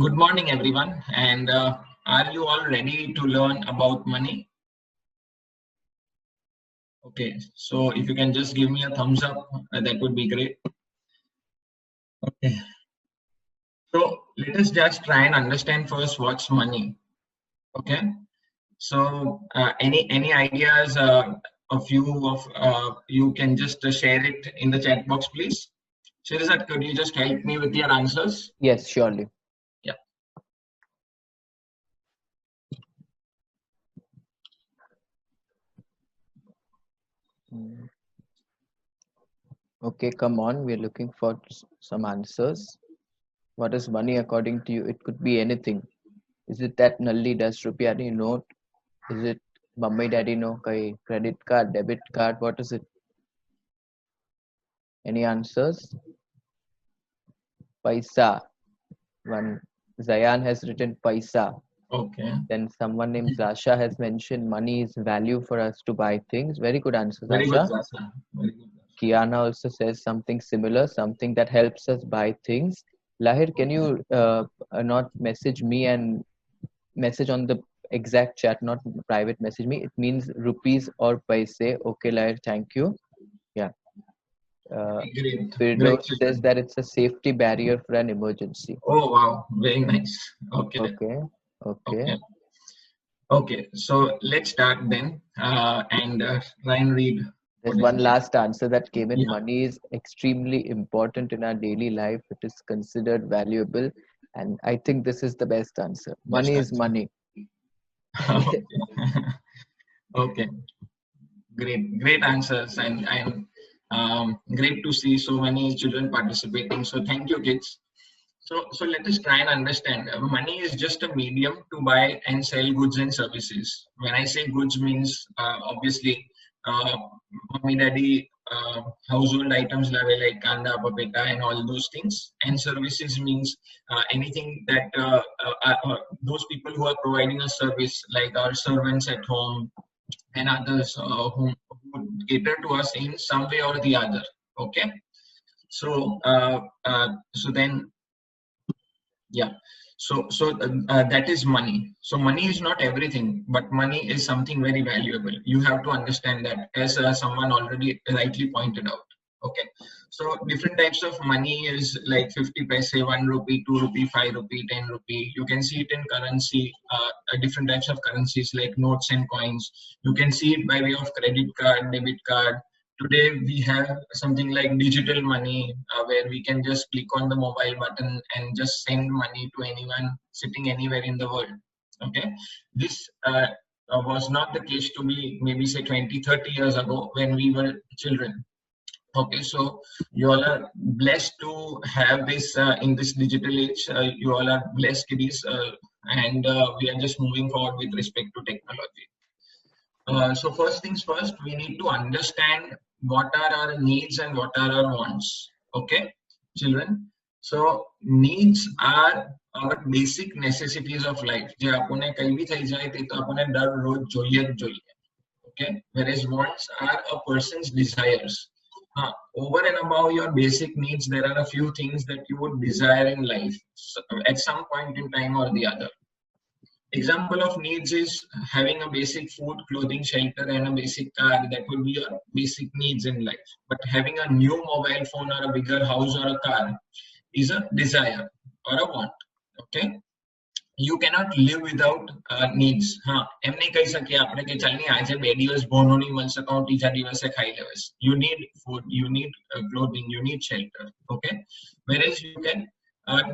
Good morning, everyone. And are you all ready to learn about money? Okay, so if you can just give me a thumbs up, that would be great. Okay, so let us just try and understand first what's money. Okay, so any ideas? A few of you can just share it in the chat box, please. Shirizat, could you just help me with your answers? Yes, surely. Yeah. Okay, come on. We're looking for some answers. What is money according to you? It could be anything. Is it that Nalli 10 rupiah note? Is it mummy daddy no kai credit card, debit card? What is it? Any answers? Paisa. One Zayan has written paisa. Okay. Then someone named Zasha has mentioned money is value for us to buy things. Very good answer, Very good, Zasha. Zasha. Very good. Kiana also says something similar, something that helps us buy things. Lahir, can you not message me and message on the exact chat, not private message me? It means rupees or paise. Okay, Lahir, thank you. Yeah. Great, great. Firdaus says that it's a safety barrier for an emergency. Oh wow, very nice. Okay, Okay, okay. okay, okay. So let's start then, and try and read. There's What is one it? last answer that came in. Yeah. Money is extremely important in our daily life. It is considered valuable. And I think this is the best answer. Best Money is answer. money. Okay. Okay. Great answers, and great to see so many children participating. So thank you, kids. So let us try and understand. Money is just a medium to buy and sell goods and services. When I say goods, means obviously, uh, mommy, daddy, household items like kanda, papeta, and all those things. And services means anything that those people who are providing a service, like our servants at home and others who cater to us in some way or the other. Okay. So then, yeah. So that is money. So money is not everything, but money is something very valuable. You have to understand that, as someone already rightly pointed out. Okay. So different types of money is like 50 paise, 1 rupee, 2 rupee, 5 rupee, 10 rupee. You can see it in currency, different types of currencies like notes and coins. You can see it by way of credit card, debit card. Today we have something like digital money, where we can just click on the mobile button and just send money to anyone sitting anywhere in the world. Okay, this was not the case to be maybe say 20, 30 years ago when we were children. Okay, so you all are blessed to have this in this digital age. You all are blessed kiddies, and we are just moving forward with respect to technology. So first things first, we need to understand what are our needs and what are our wants. Okay, children. So needs are our basic necessities of life. જે આપણને કઈ બી થઈ જાય તે તો આપણને દરરોજ જોઈએ જ જોઈએ. Okay, whereas wants are a person's desires. Over and above your basic needs, there are a few things that you would desire in life, so, at some point in time or the other. Example of needs is having a basic food, clothing, shelter, and a basic car. That would be your basic needs in life. But having a new mobile phone or a bigger house or a car is a desire or a want. Okay, you cannot live without needs. એમ નહીં કહી શકીએ આપણે કે ચાલ નહીં આજે 2 દિવસ ભોનો નહીં મળશે તો હું ત્રીજા દિવસે ખાઈ લેવાઈશ. You need food, you need clothing, you need shelter. Okay, whereas you can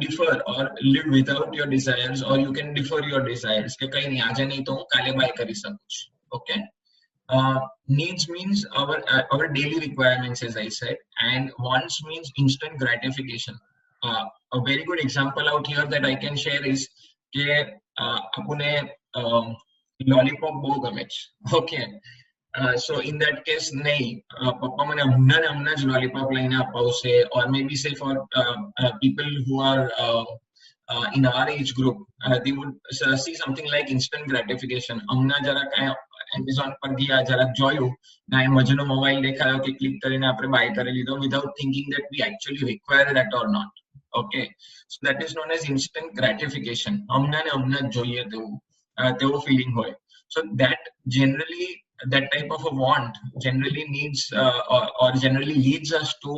defer or live without your desires, or you can defer your desires કે કઈ નહીં આજે નહીં તો હું કાલે બાય કરી શકું છું. Okay, needs means our daily requirements, as I said, and wants means instant gratification. A very good example out here that I can share is કે આપણને લોલીપોપ બહુ ગમે છે. Okay, so in that case નહીં પપ્પા મને હમણાં ને હમણાં જ લોલીપોપ લઈને અપાવશે, or maybe say for people who are in our age group, they would see something like instant gratification. હમણાં જરા કાંઈ Amazon પર ગયા, જરાક જોયું ના એ મજાનો મોબાઈલ દેખાયો કે ક્લિક કરીને આપણે બાય કરી લીધો without thinking that we actually require that or not. Okay, so that is known as instant gratification. હમણાં જોઈએ તેવું feeling હોય. So that generally, that type of a want generally needs or generally leads us to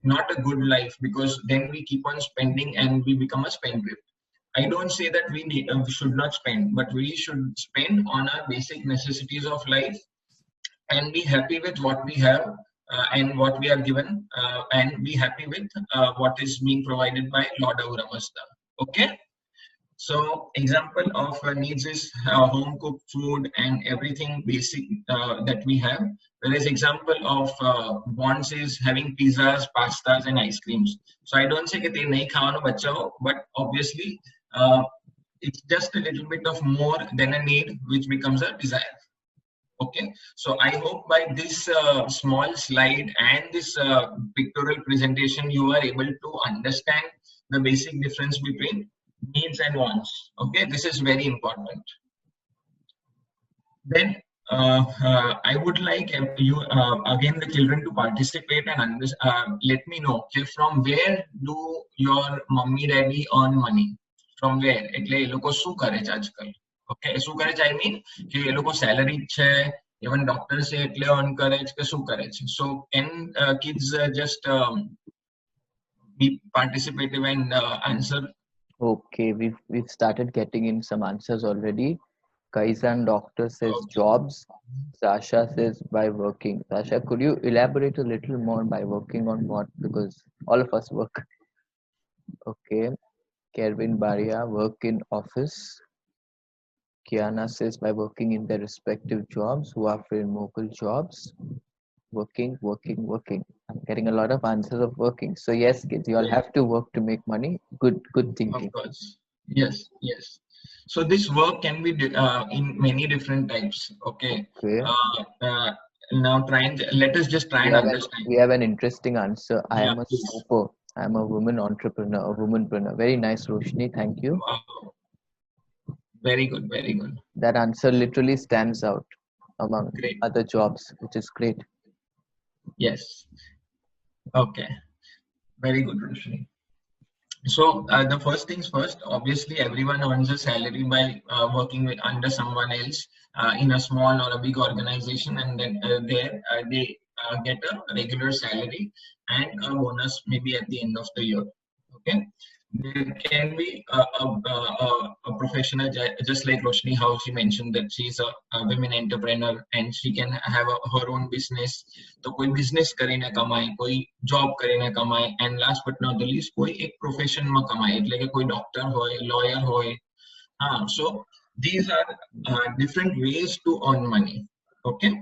not a good life, because then we keep on spending and we become a spendthrift. I don't say that we should not spend, but we should spend on our basic necessities of life and be happy with what we have and what we are given, and be happy with what is being provided by Lord Auramasta. Okay. So example of needs is home cooked food and everything basic that we have. Whereas example of wants is having pizzas, pastas, and ice creams. So I don't say that they nahi khawano bacha ho, but obviously it's just a little bit of more than a need, which becomes a desire. Okay, so I hope by this small slide and this pictorial presentation, you are able to understand the basic difference between needs and wants. Okay, this is very important. Then I would like you again the children to participate and let me know, okay, from where do your mummy daddy earn money? From where? એટલે એ લોકો શું કરે છે આજકાલ? Okay, શું કરે છે? I mean કે એ લોકો salary છે, even doctor છે એટલે earn કરે છે કે શું કરે છે? So can kids just be participative and answer? Okay, we've started getting in some answers already. Kaisan Doctor says jobs. Sasha says by working. Sasha, could you elaborate a little more by working on what? Because all of us work. Okay. Kervin Baria, work in office. Kiana says by working in their respective jobs. Who are mobile jobs. Working. I'm getting a lot of answers of working. So yes, kids, you all have to work to make money. Good thinking. Of course. Yes. So this work can be in many different types. Okay. Now let us just try and understand. We have an interesting answer. I am a super. I am a woman entrepreneur, a womanpreneur. Very nice, Roshni. Thank you. Wow. Very good. That answer literally stands out among other jobs, which is great. Yes. Okay. Very good, Roshni. So the first things first, obviously everyone earns a salary by working with under someone else in a small or a big organization, and then they get a regular salary and a bonus maybe at the end of the year. Okay, there can be a professional, just like Roshni, how she mentioned that she's a women entrepreneur and she can have her own business. तो कोई business કરીને કમાય, કોઈ job કરીને કમાય, and last but not the least કોઈ એક profession માં કમાય, એટલે કે કોઈ doctor હોય, lawyer હોય. So these are different ways to earn money. Okay.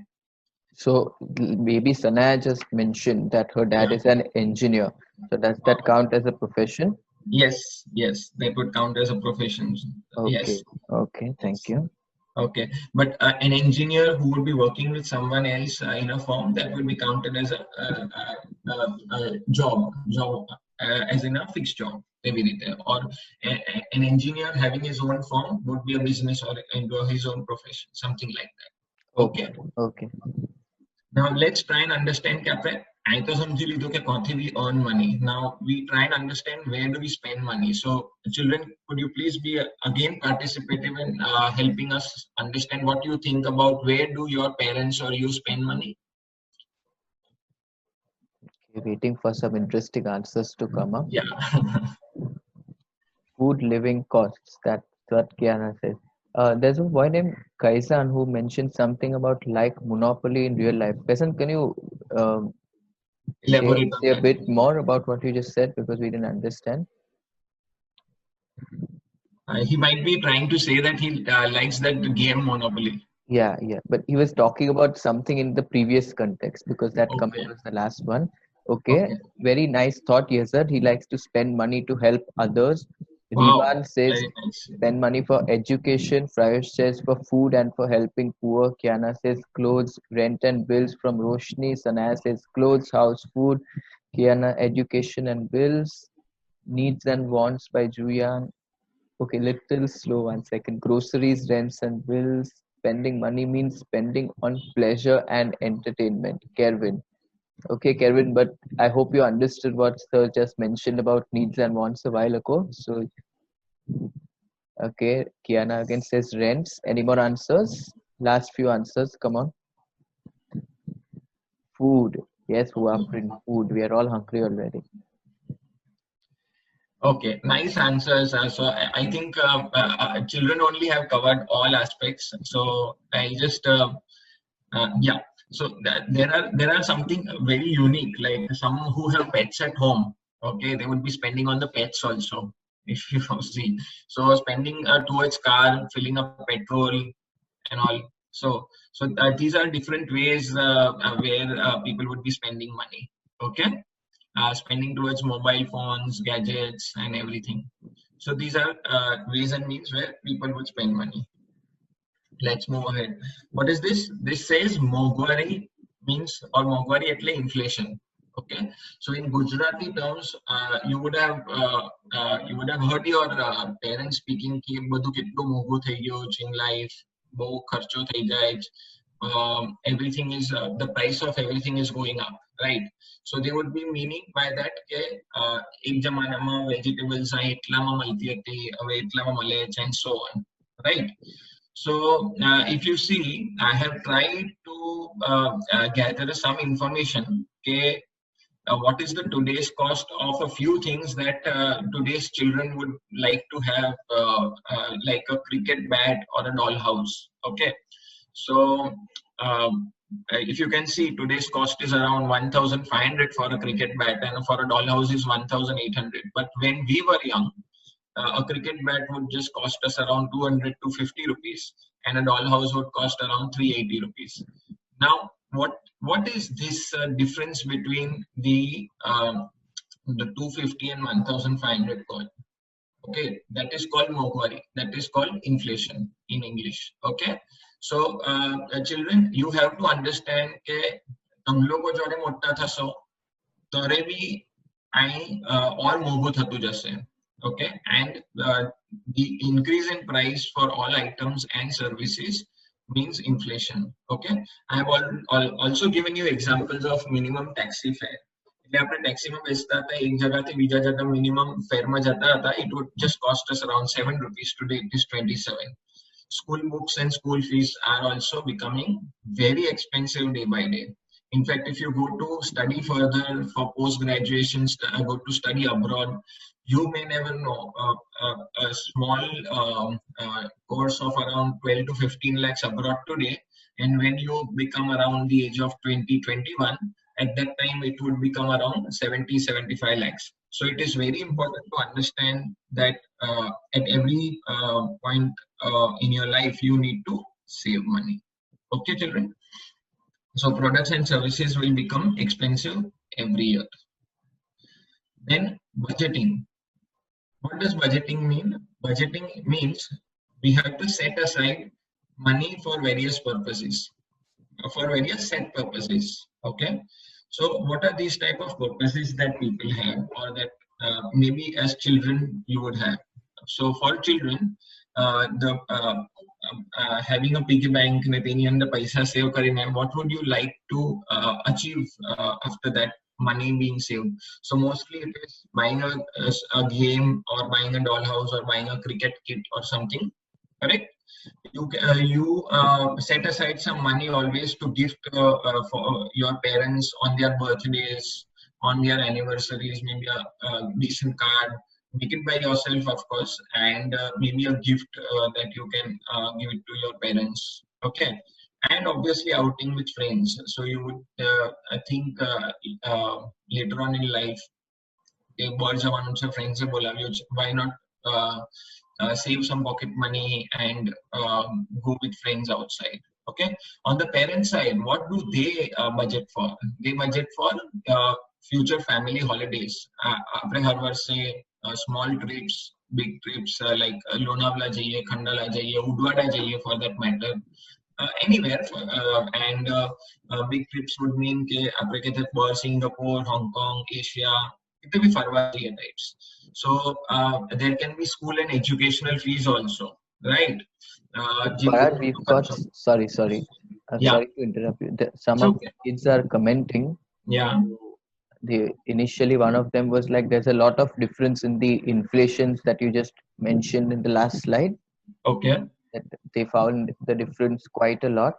So maybe Sanaya just mentioned that her dad is an engineer. So does that count as a profession? Yes, that would count as a profession. Okay. Yes. Okay, thank you. Okay, but an engineer who would be working with someone else in a firm, that would be counted as a job, as in a fixed job, or an engineer having his own firm would be a business or into his own profession, something like that. Okay. Now let's try and understand I तो समझी लीधो कि कौनથી we earn money. Now we try and understand where do we spend money. So children, could you please be again participative in helping us understand what you think about where do your parents or you spend money? Okay, waiting for some interesting answers to come up. Yeah. Food living costs. That's what Kiana says. There's a boy named Kaisan who mentioned something about like monopoly in real life. Kaisan, can you say a bit more about what you just said, because we didn't understand? He might be trying to say that he likes that game Monopoly. Yeah, but he was talking about something in the previous context, because that comment was the last one. Okay. Very nice thought. Yes, sir. He likes to spend money to help others. Rivan says spend money for education. Prayesh says for food and for helping poor. Kiana says clothes, rent and bills from Roshni. Sanaya says clothes, house, food. Kiana, education and bills. Needs and wants by Julian. Okay, little slow, 1 second. Groceries, rents and bills. Spending money means spending on pleasure and entertainment. Kervin. Okay, Kevin, but I hope you understood what Sir just mentioned about needs and wants a while ago. So, okay, Kiana again says rents. Any more answers? Last few answers. Come on. Food. Yes, who are in food. We are all hungry already. Okay, nice answers. So I think children only have covered all aspects. So I just yeah. So there are something very unique, like some who have pets at home. Okay, they would be spending on the pets also. If you see, so spending towards car, filling up petrol and all. So these are different ways where people would be spending money. Okay, spending towards mobile phones, gadgets, and everything. So these are ways and means where people would spend money. Let's move ahead. What is this? This says Mogwari means, or Mogwari એટલે inflation. Okay. So in Gujarati terms, you would have heard your parents speaking कि બધું કેટલું મોંઘું થઈ ગયું છે in life, બહુ ખર્ચો થઈ જાય. Everything is the price of everything is going up, right? So they would be meaning by that કે એક જમાનામાં vegetables એટલામાં મળતી હતી, હવે એટલામાં મળે છે, and so on, right? So if you see, I have tried to gather some information. Okay, what is the today's cost of a few things that today's children would like to have, like a cricket bat or a doll house? Okay, so if you can see, today's cost is around 1,500 for a cricket bat, and for a doll house is 1,800. But when we were young, a cricket bat would just cost us around 200 to 50 rupees, and a dollhouse would cost around 380 rupees. Now, what is this difference between the 250 and 1,500 coin? Okay, that is called Mogwari. That is called inflation in English. Okay, so children, you have to understand that તમે લોકો જોડે મોટા થશો ત્યારે બી or મોંઘું થતું જશે. Okay, and the increase in price for all items and services means inflation. Okay, I have also given you examples of minimum taxi fare. એટલે આપણે ટેક્સીમાં બેસતા હતા એક જગાથી બીજા જગા મિનિમમ ફેરમાં જતા હતા, it would just cost us around 7 rupees. Today it is 27. School books and school fees are also becoming very expensive day by day. In fact, if you go to study further for post-graduation, go to study abroad, you may never know a small course of around 12 to 15 lakhs abroad today. And when you become around the age of 20, 21, at that time it would become around 70, 75 lakhs. So it is very important to understand that at every point in your life, you need to save money. Okay, children? So products and services will become expensive every year. Then budgeting. What does budgeting mean? Budgeting means we have to set aside money for various purposes, for various set purposes. Okay. So what are these type of purposes that people have, or that maybe as children you would have? So for children, having a piggy bank, તેની અંદર પૈસા save કરીને, what would you like to achieve after that money being saved? So mostly it is buying a game, or buying a dollhouse, or buying a cricket kit or something. Correct? You set aside some money always to gift for your parents on their birthdays, on their anniversaries, maybe a decent card. Make it by yourself, of course, and maybe a gift that you can give it to your parents. Okay, and obviously outing with friends. So you would think later on in life, બહાર જવાનું છે, ફ્રેન્ડ્સે બોલાવ્યો છે, why not save some pocket money and go with friends outside? Okay, on the parent side, what do they budget for? They budget for future family holidays. આપણે હર વર્ષે small trips, big trips, like Lonavala જઈએ, ખંડાલા જઈએ, ઉડવાડા જઈએ for that matter, anywhere. And big trips would mean કે આપણે કહેતા Singapore, Hong Kong, Asia, it will be ફરવા જઈએ types. So there can be school and educational fees also, right? Bharat, we've got, sorry, Yeah. sorry to interrupt you. Some It's of okay. the kids are commenting. Yeah. Initially one of them was like there's a lot of difference in the inflations that you just mentioned in the last slide, Okay. that they found the difference quite a lot.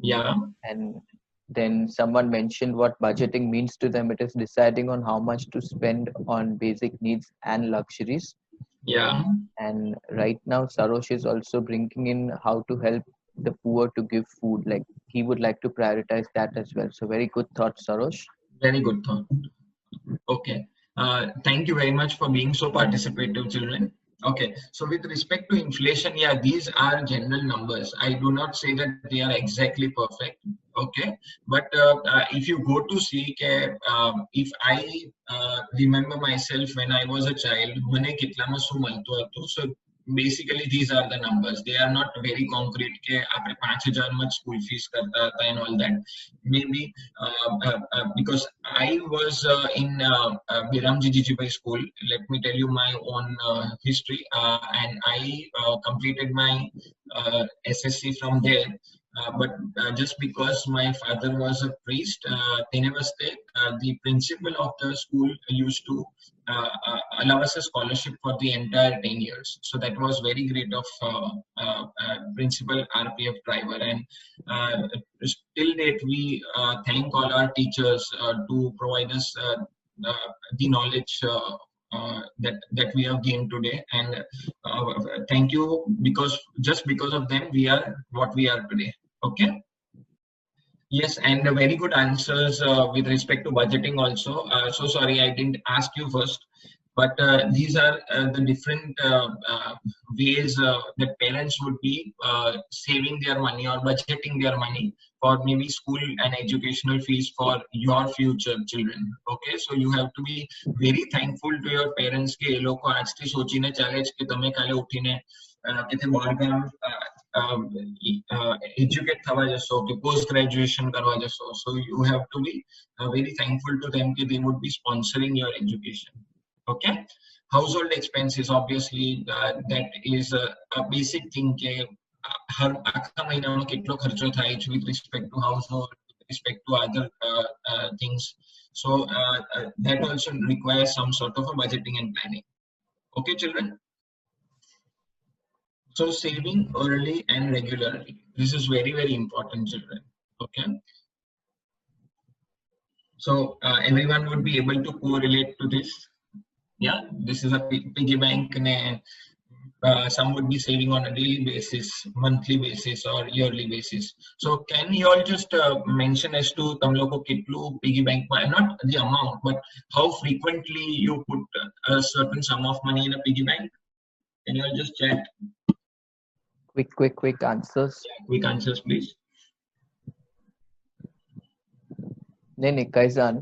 Yeah. And then someone mentioned what budgeting means to them. It is deciding on how much to spend on basic needs and luxuries. Yeah. And right now Sarosh is also bringing in how to help the poor to give food, like he would like to prioritize that as well. So very good thought, Sarosh. Very good thought. Okay. Thank you very much for being so participative, children. Okay. So with respect to inflation, yeah, these are general numbers. I do not say that they are exactly perfect. Okay. But if you go to see, if I remember myself when I was a child, મને કેટલામાં શું મળતું હતું? So basically these are the numbers. They are not very concrete કે આપણે 5,000 માં school fees કરતા હતા and all that. Maybe because I was in Biramji Jijibai school. Let me tell you my own history. And I completed my SSC from there. But just because my father was a priest, the principal of the school used to allow us a scholarship for the entire 10 years. So that was very great of principal RPF driver. And till date, we thank all our teachers to provide us the knowledge that we have gained today. And thank you, because just because of them, we are what we are today. Okay. Yes, and very good answers with respect to budgeting also. So sorry, I didn't ask you first, but these are the different ways that parents would be saving their money or budgeting their money for maybe school and educational fees for your future children. Okay, so you have to be very thankful to your parents કે એ લોકો આજથી સોચીને ચાલે છે કે તમે કાલે ઉઠીને કે બહાર ગામ educate થવા જશો કે post graduation કરવા જશો. So you have to be very thankful to them that they would be sponsoring your education. Okay. Household expenses, obviously, that is a basic thing કે હર આખા મહિનામાં કેટલો ખર્ચો થાય છે with respect to household, with respect to other things. So that also requires some sort of a budgeting and planning. Okay, children. So saving early and regularly. This is very, very important, children. Okay. So everyone would be able to correlate to this. Yeah, this is a piggy bank. Some would be saving on a daily basis, monthly basis, or yearly basis. So can you all just mention as to tam logo kitlu piggy bank, not the amount, but how frequently you put a certain sum of money in a piggy bank? Can you all just chat? Quick answers. Yeah, quick answers, please. Nene, Kaizan,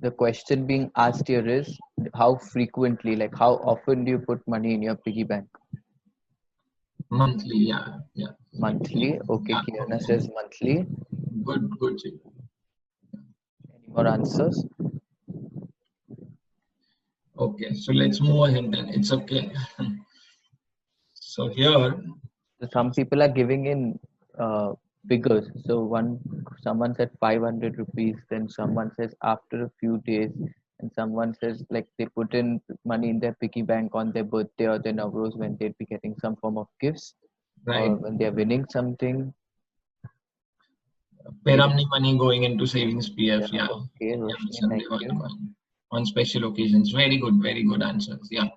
the question being asked here is how frequently, like how often do you put money in your piggy bank? Monthly, yeah. Monthly, okay. Yeah, Kiana okay. says monthly. Good. Any more answers? Okay, so let's move ahead then. It's okay. So here, some people are giving in figures. So someone said 500 rupees, then someone says after a few days, and someone says like they put in money in their piggy bank on their birthday or their Navroz when they'd be getting some form of gifts, right, or when they're winning something. Peramni money going into savings PF. Yeah. Okay, Roshni, thank you. On special occasions. Very good answers. Yeah.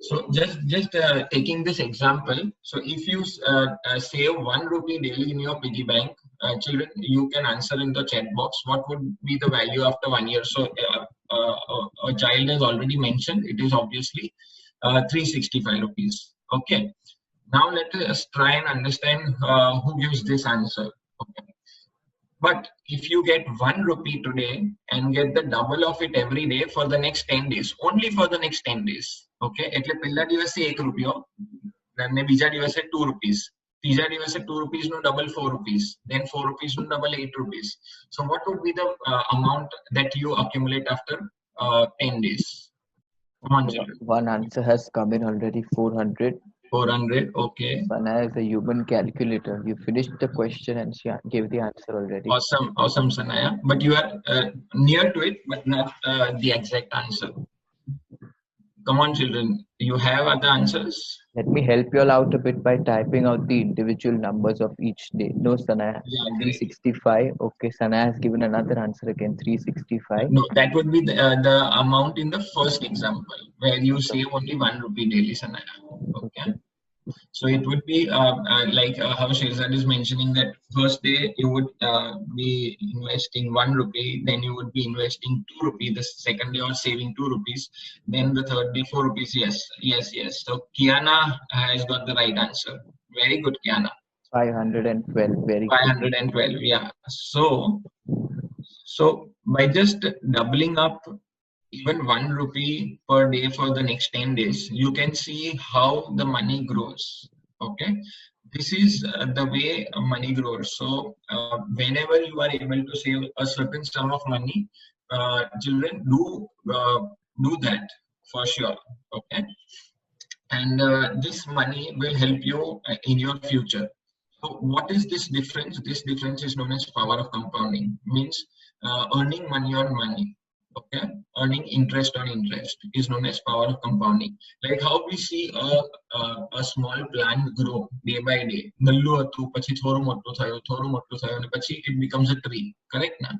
So just taking this example. So if you save 1 rupee daily in your piggy bank, children, you can answer in the chat box what would be the value after 1 year. So a child has already mentioned it is obviously 365 rupees. Okay. Now let us try and understand who gives this answer. Okay. But if you get 1 rupee today and get the double of it every day for the next 10 days, only for the next 10 days, okay? એટલે પહેલા દિવસે 1 રૂપિયો, અને બીજા દિવસે 2 rupees, ત્રીજા દિવસે 2 rupees નું double 4 rupees, then 4 rupees નું double 8 rupees. So what would be the amount that you accumulate after 10 days? Come on, children. One answer has come in already, 400. 400. Okay. Sanaya is a human calculator. You finished the question and she gave the answer already. Awesome, awesome, Sanaya. But you are near to it, but not the exact answer. Come on, children. You have other answers? Let me help you all out a bit by typing out the individual numbers of each day. No, Sanaya, Yeah, great. 365. Okay, Sanaya has given another answer again, 365. No, that would be the amount in the first example where you save only 1 rupee daily, Sanaya. Okay. Okay. So it would be like how Shirzad is mentioning that first day you would be investing 1 rupee, then you would be investing 2 rupee. The second day or saving 2 rupees, then the third day 4 rupees. Yes, yes, yes. So Kiana has got the right answer. Very good, Kiana. 512. Very good. 512. Yeah. So by just doubling up even 1 rupee per day for the next 10 days, you can see how the money grows. Okay. This is the way money grows. So whenever you are able to save a certain sum of money, children do that for sure. Okay. And this money will help you in your future. So what is this difference? This difference is known as power of compounding, means earning money on money. Okay, earning interest on interest is known as power of compounding. Like how we see a small plant grow day by day. નલ્લું હતું, પછી થોડું મોટું થયું, અને પછી it becomes a tree. Correct na?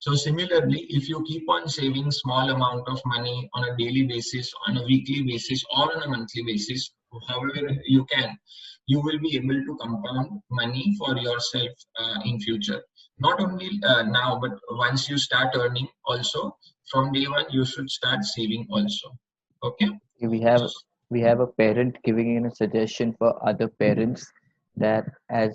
So similarly, if you keep on saving small amount of money on a daily basis, on a weekly basis, or on a monthly basis, however you can, you will be able to compound money for yourself in future. Not only now, but once you start earning also, from day one you should start saving also. Okay. We have a parent giving in a suggestion for other parents that as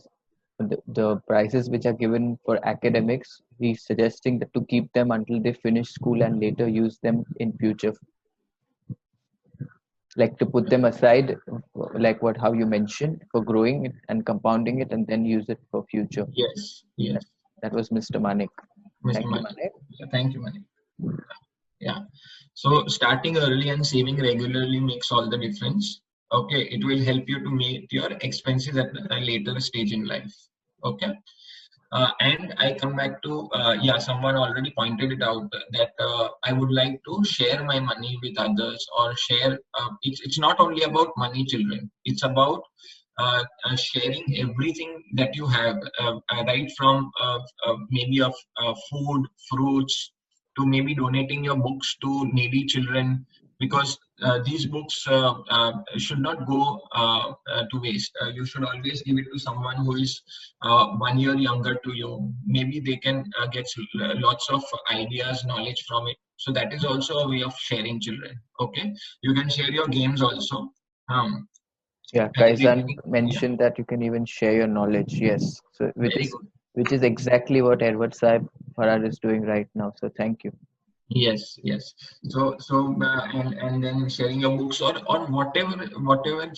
the prices which are given for academics, he's suggesting that to keep them until they finish school and later use them in future, like to put them aside, like what how you mentioned, for growing it and compounding it and then use it for future. Yes, yes. That was Mr. Manik. Mr. Thank you, Mani. Manik. Thank you, Mani. Yeah. So starting early and saving regularly makes all the difference. Okay, it will help you to meet your expenses at a later stage in life. Okay. And I come back to yeah, someone already pointed it out that I would like to share my money with others, or share. It's not only about money, children. It's about sharing everything that you have, right from maybe of food, fruits, to maybe donating your books to needy children, because these books should not go to waste. You should always give it to someone who is 1 year younger to you. Maybe they can get lots of ideas, knowledge from it. So that is also a way of sharing, children. Okay, you can share your games also. Um, Yeah, Kaizan yeah, mentioned that you can even share your knowledge. Yes, so very good. which is exactly what Edward Saib Farad is doing right now. So thank you. Yes, yes. So and then sharing your books, or whatever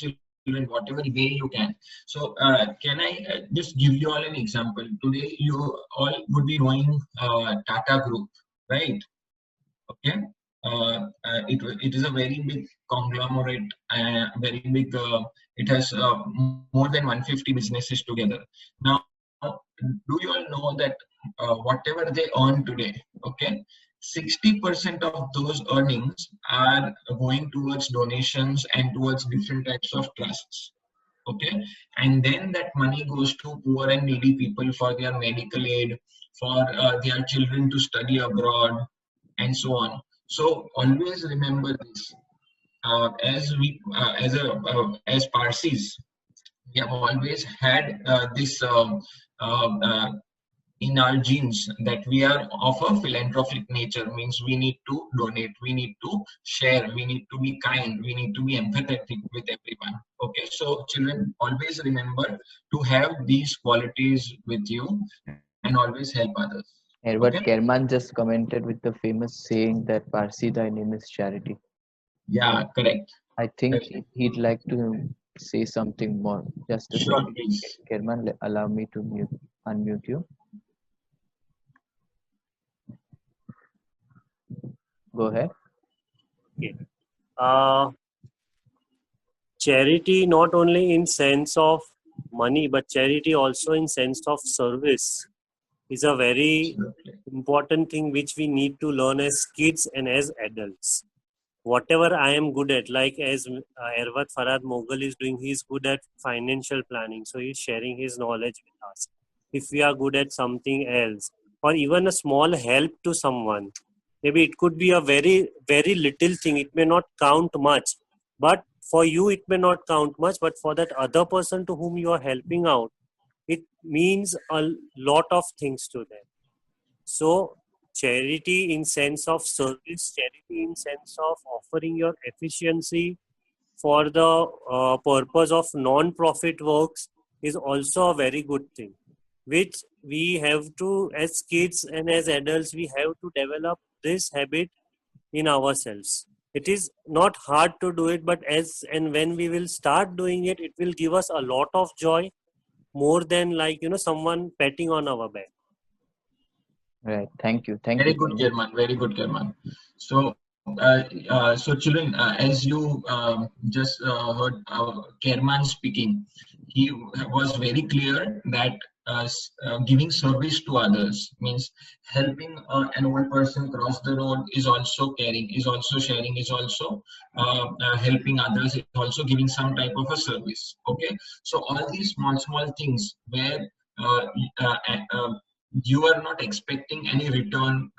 children, whatever way you can. So can I just give you all an example? Today you all would be knowing Tata Group, right? Okay. It is a very big conglomerate, very big. It has more than 150 businesses together. Now, do you all know that whatever they earn today, okay, 60% of those earnings are going towards donations and towards different types of trusts. Okay, and then that money goes to poor and needy people for their medical aid, for their children to study abroad, and so on. So always remember this. As Parsis, we have always had this in our genes, that we are of a philanthropic nature, means we need to donate, we need to share, we need to be kind, we need to be empathetic with everyone. Okay, so children, always remember to have these qualities with you and always help others. Okay. Edward Kerman just commented with the famous saying that Parsi, thy name is charity. Yeah, correct. I think Correct. he'd like to say something more. Just a Sure, second. please. Kerman, allow me to unmute you. Go ahead. Okay. Uh, charity not only in sense of money, but charity also in sense of service is a very Absolutely. important thing which we need to learn as kids and as adults. Whatever I am good at, like as Ervat Farad Mughal is doing, he is good at financial planning, so he's sharing his knowledge with us. If we are good at something else, or even a small help to someone, maybe it could be a very, very little thing, it may not count much, but for you it may not count much, but for that other person to whom you are helping out, it means a lot of things to them. So charity in sense of service, charity in sense of offering your efficiency for the purpose of non-profit works is also a very good thing, which we have to, as kids and as adults, we have to develop this habit in ourselves. It is not hard to do it, but as and when we will start doing it, it will give us a lot of joy, more than like someone patting on our back. Right. Thank you. Thank Very you so good, much. German. Very good, German. So, so children, as you just heard Kerman speaking, he was very clear that giving service to others means helping an old person cross the road is also caring, is also sharing, is also helping others, is also giving some type of a service. Okay, so all these small things where uh, uh, uh, you are not expecting any return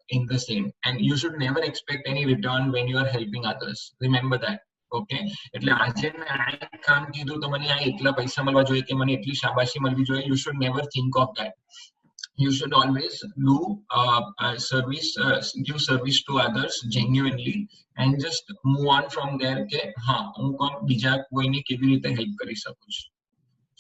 in the same, and you should never expect any return when you are helping others. Remember that. Okay, એટલે આજે મેં આ કામ કીધું તો મને આ એટલા પૈસા મળવા જોઈએ કે મને એટલી શાબાશી મળવી જોઈએ. You should never think of that. You should always do service, give service to others genuinely, and just move on from there કે હા હું બીજા કોઈની કેવી રીતે હેલ્પ કરી શકું છું.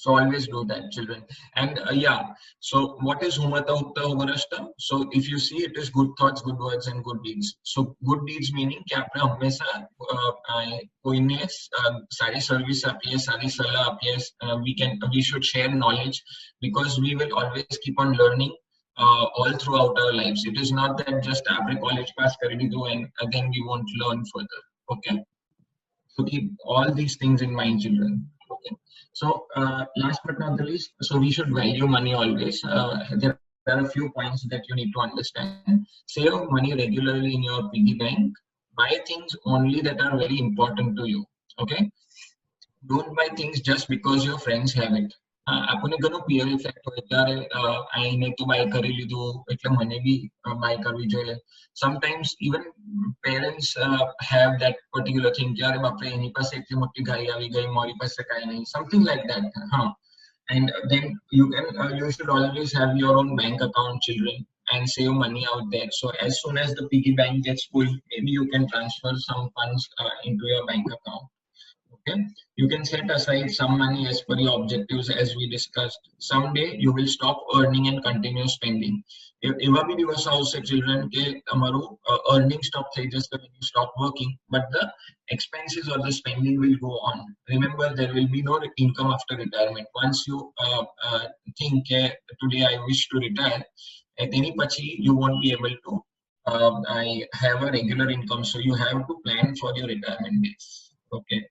So always do that, children. And yeah, so what is Humata Utta Umarashta? So if you see, it is good thoughts, good words, and good deeds. So good deeds meaning कि आपने हमेशा कोईने सारी service आपिए, सारी सलाह आपिए. We should share knowledge, because we will always keep on learning all throughout our lives. It is not that just after college pass कर लीधु and then we won't learn further. Okay. So keep all these things in mind, children. Okay. So last but not the least, so we should value money always. There are a few points that you need to understand. Save money regularly in your piggy bank. Buy things only that are very important to you. Okay. Don't buy things just because your friends have it. આપણને ઘણું peer effect હોય ત્યારે આઈને તું by કરી લીધું એટલે મને બી બાય કરવી જોઈએ. Sometimes even parents have that particular thing કે અરે બાપરે એની પાસે એટલી મોટી ગાડી આવી ગઈ, મારી પાસે કાંઈ નહીં, something like that. And then you should always have your own bank account, children, and save money out there. So as soon as the piggy bank gets full, maybe you can transfer some funds into your bank account. Okay, you can set aside some money as per your objectives, as we discussed. Someday you will stop earning and continue spending. એવા બી દિવસ આવશે children કે તમારું earning stop થઈ જશે when you stop working, but the expenses or the spending will go on. Remember, there will be no income after retirement. Once you think today I wish to retire, તેની પછી you won't be able to I have a regular income, so you have to plan for your retirement days. Okay.